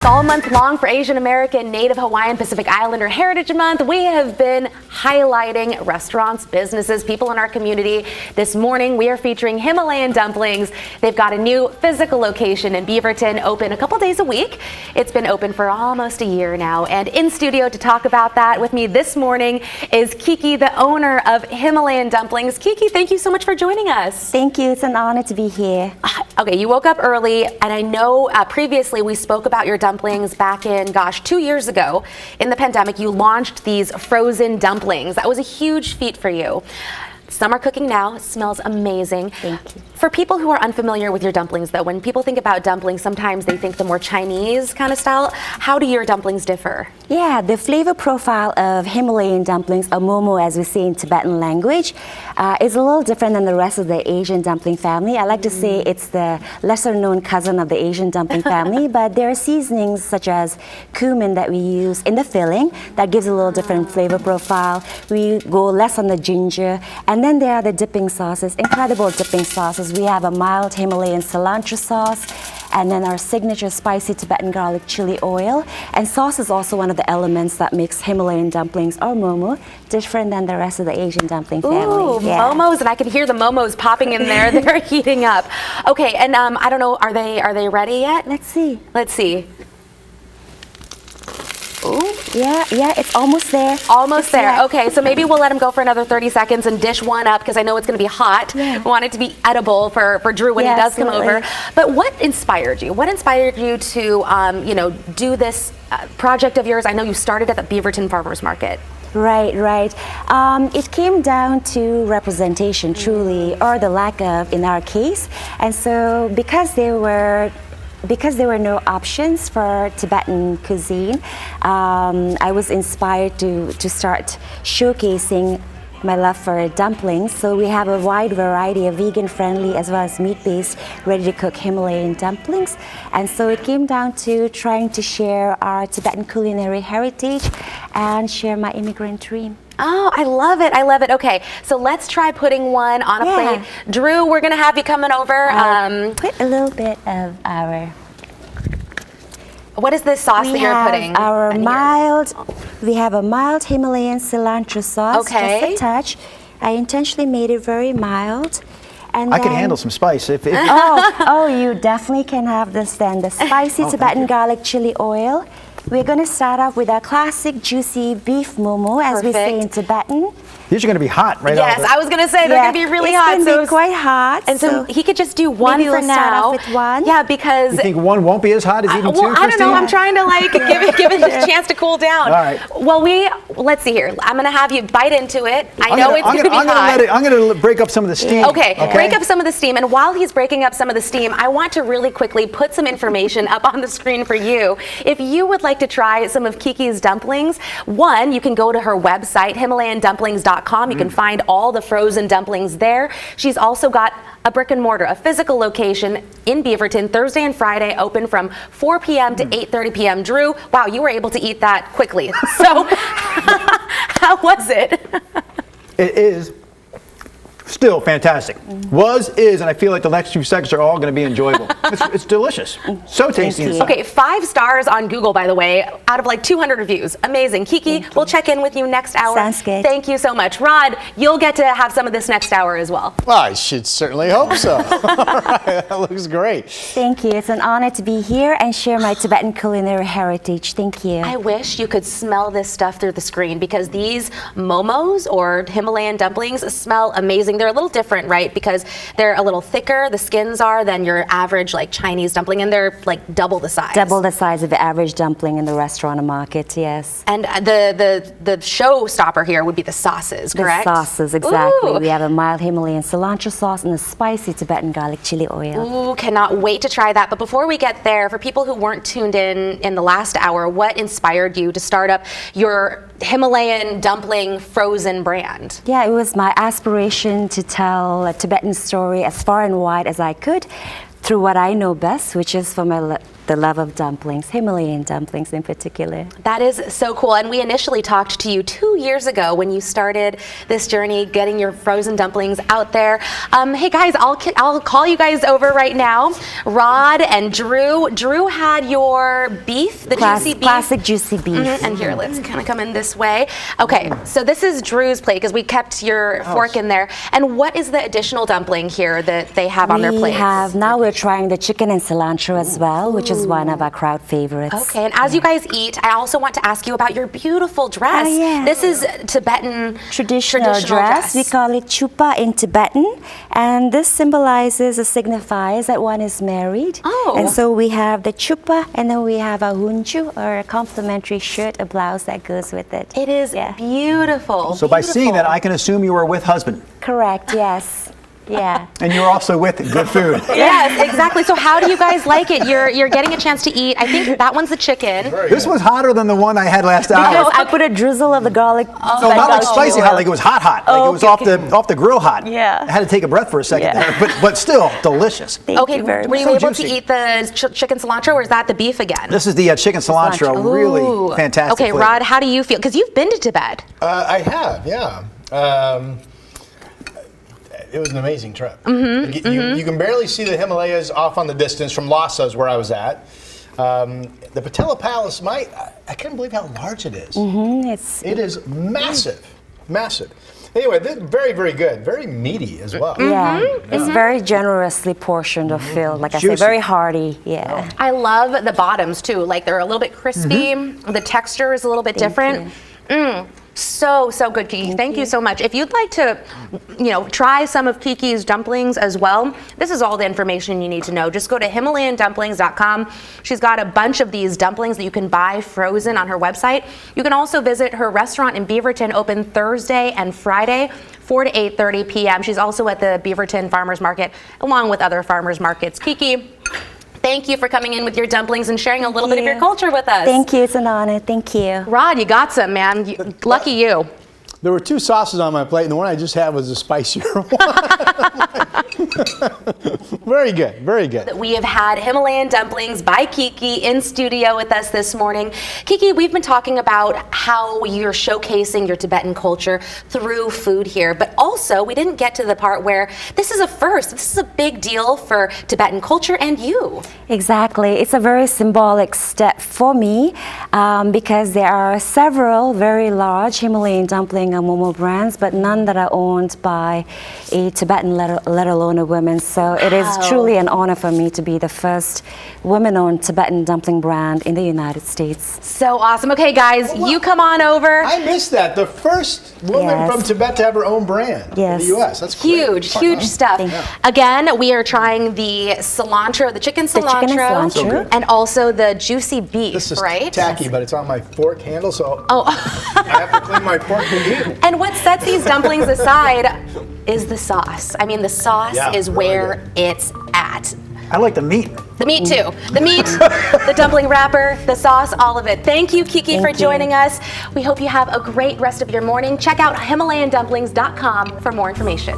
all month long for Asian American, Native Hawaiian, Pacific Islander Heritage Month, we have been highlighting restaurants, businesses, people in our community. This morning, we are featuring Himalayan Dumplings. They've got a new physical location in Beaverton, open a couple days a week. It's been open for almost a year now. And in studio to talk about that with me this morning is Kyikyi, the owner of Himalayan Dumplings. Kyikyi, thank you so much for joining us. Thank you. It's an honor to be here. Okay, you woke up early, and I know previously we spoke about your dumplings back in, 2 years ago. In the pandemic, you launched these frozen dumplings. That was a huge feat for you. Some are cooking now. It smells amazing. Thank you. For people who are unfamiliar with your dumplings, though, when people think about dumplings, sometimes they think the more Chinese kind of style. How do your dumplings differ? Yeah, the flavor profile of Himalayan dumplings, or momo as we say in Tibetan language, is a little different than the rest of the Asian dumpling family. I like to say it's the lesser known cousin of the Asian dumpling family, but there are seasonings such as cumin that we use in the filling that gives a little different flavor profile. We go less on the ginger, and then there are the dipping sauces, incredible dipping sauces. We have a mild Himalayan cilantro sauce, and then our signature spicy Tibetan garlic chili oil. And sauce is also one of the elements that makes Himalayan dumplings, or momo, different than the rest of the Asian dumpling family. Ooh, yeah. Momos, and I can hear the momos popping in there. They're heating up. Okay, and I don't know, are they ready yet? Let's see. Let's see. Ooh. Yeah, it's almost there. Almost there. Yeah. Okay, so maybe we'll let them go for another 30 seconds and dish one up because I know it's going to be hot. Yeah. We want it to be edible for Drew when he does come over. But what inspired you? What inspired you to, do this project of yours? I know you started at the Beaverton Farmers Market. Right. It came down to representation, truly, or the lack of in our case. And so because there were no options for Tibetan cuisine, I was inspired to start showcasing my love for dumplings. So we have a wide variety of vegan-friendly as well as meat-based, ready-to-cook Himalayan dumplings. And so it came down to trying to share our Tibetan culinary heritage and share my immigrant dream. Oh, I love it. I love it. Okay, so let's try putting one on a plate. Drew, we're going to have you coming over. Put a little bit of our... What is this sauce that you're putting? We have a mild Himalayan cilantro sauce. Okay. Just a touch. I intentionally made it very mild. And I can handle some spice. If you definitely can have this then. The spicy Tibetan garlic chili oil. We're going to start off with our classic juicy beef momo, as we say in Tibetan. These are going to be hot right Yes, I was going to say they're going to be really hot. It's going to be quite hot. And so he could just do one for now. Start off with one. Yeah, because... You think one won't be as hot as eating two, Well, I don't know. I'm trying to give it a chance to cool down. All right. Well, let's see here. I'm going to have you bite into it. I know it's going to be hot. I'm going to break up some of the steam. Okay, break up some of the steam. And while he's breaking up some of the steam, I want to really quickly put some information up on the screen for you. If you would like to try some of Kykyi's dumplings, one, you can go to her website, HimalayanDumplings.com. You can find all the frozen dumplings there. She's also got a brick and mortar, a physical location in Beaverton, Thursday and Friday, open from 4 p.m. to 8:30 p.m. Drew, wow, you were able to eat that quickly. So, how was it? It is still fantastic. Is, and I feel like the next few seconds are all going to be enjoyable. It's delicious. So tasty inside. Okay, 5 stars on Google, by the way, out of like 200 reviews. Amazing. Kyikyi, we'll check in with you next hour. Sounds good. Thank you so much. Rod, you'll get to have some of this next hour as well. Well, I should certainly hope so. All right, that looks great. Thank you. It's an honor to be here and share my Tibetan culinary heritage. Thank you. I wish you could smell this stuff through the screen because these momos or Himalayan dumplings smell amazing. They're a little different, right? Because they're a little thicker, the skins are, than your average like Chinese dumpling, and they're like double the size. Double the size of the average dumpling in the restaurant market, yes. And the showstopper here would be the sauces, correct? The sauces, exactly. Ooh. We have a mild Himalayan cilantro sauce and a spicy Tibetan garlic chili oil. Ooh, cannot wait to try that. But before we get there, for people who weren't tuned in the last hour, what inspired you to start up your Himalayan dumpling frozen brand? Yeah, it was my aspiration to tell a Tibetan story as far and wide as I could through what I know best, which is from my the love of dumplings, Himalayan dumplings in particular. That is so cool. And we initially talked to you 2 years ago when you started this journey, getting your frozen dumplings out there. Hey guys, I'll call you guys over right now. Rod and Drew. Drew had your beef, the juicy beef. Classic juicy beef. And here, let's kind of come in this way. Okay, so this is Drew's plate because we kept your fork in there. And what is the additional dumpling here that they have on their plate? Now we're trying the chicken and cilantro as well, which is one of our crowd favorites. Okay, and as you guys eat, I also want to ask you about your beautiful dress. Oh, yeah. This is Tibetan Traditional dress. We call it chupa in Tibetan, and this symbolizes or signifies that one is married. Oh. And so we have the chupa, and then we have a hunchu, or a complimentary shirt, a blouse that goes with it. It is beautiful. So by seeing that, I can assume you were with husband. Correct, yes. Yeah. And you were also with good food. Yes, exactly. So how do you guys like it? You're getting a chance to eat. I think that one's the chicken. This was hotter than the one I had last hour. Because I put a drizzle of the garlic. No, not like spicy hot, like it was hot. Like it was off the grill hot. Yeah. I had to take a breath for a second there, but still delicious. Thank you very were much. you So able juicy. to eat the chicken cilantro, or is that the beef again? This is the chicken cilantro, Ooh. really fantastic. Okay, flavor. Rod, how do you feel? Because you've been to Tibet. I have, yeah. It was an amazing trip. You can barely see the Himalayas off on the distance from Lhasa is where I was at. The Patella Palace, I can't believe how large it is. It is massive, massive. Anyway, this very, very good. Very meaty as well. Yeah, it's very generously portioned or filled. Like I say, Juicy. very hearty. Yeah. I love the bottoms too. Like they're a little bit crispy. The texture is a little bit different. So good, Kyikyi. Thank you so much. If you'd like to, try some of Kyikyi's dumplings as well, this is all the information you need to know. Just go to HimalayanDumplings.com. She's got a bunch of these dumplings that you can buy frozen on her website. You can also visit her restaurant in Beaverton, open Thursday and Friday, 4 to 8:30 p.m. She's also at the Beaverton Farmers Market, along with other farmers markets. Kyikyi, thank you for coming in with your dumplings and sharing a little bit of your culture with us. Thank you. It's an honor. Thank you. Rod, you got some, man. Lucky you. There were 2 sauces on my plate, and the one I just had was the spicier one. Very good, very good. We have had Himalayan Dumplings by Kyikyi in studio with us this morning. Kyikyi, we've been talking about how you're showcasing your Tibetan culture through food here, but also we didn't get to the part where this is a first. This is a big deal for Tibetan culture and you. Exactly. It's a very symbolic step for me because there are several very large Himalayan dumpling and momo brands, but none that are owned by a Tibetan, let alone a woman. So it is truly an honor for me to be the first women-owned Tibetan dumpling brand in the United States. So awesome. Okay, guys, you come on over. I missed that. The first woman from Tibet to have her own brand in the U.S. That's great. Huge stuff. Again, we are trying the cilantro, the chicken cilantro, and also the juicy beef, This is right? tacky, but it's on my fork handle, so I have to clean my fork to eat it. And what sets these dumplings aside is the sauce. I mean, the sauce is really where good. it's at. I like the meat. The meat too. The meat, the dumpling wrapper, the sauce, all of it. Thank you, Kyikyi, for joining us. We hope you have a great rest of your morning. Check out HimalayanDumplings.com for more information.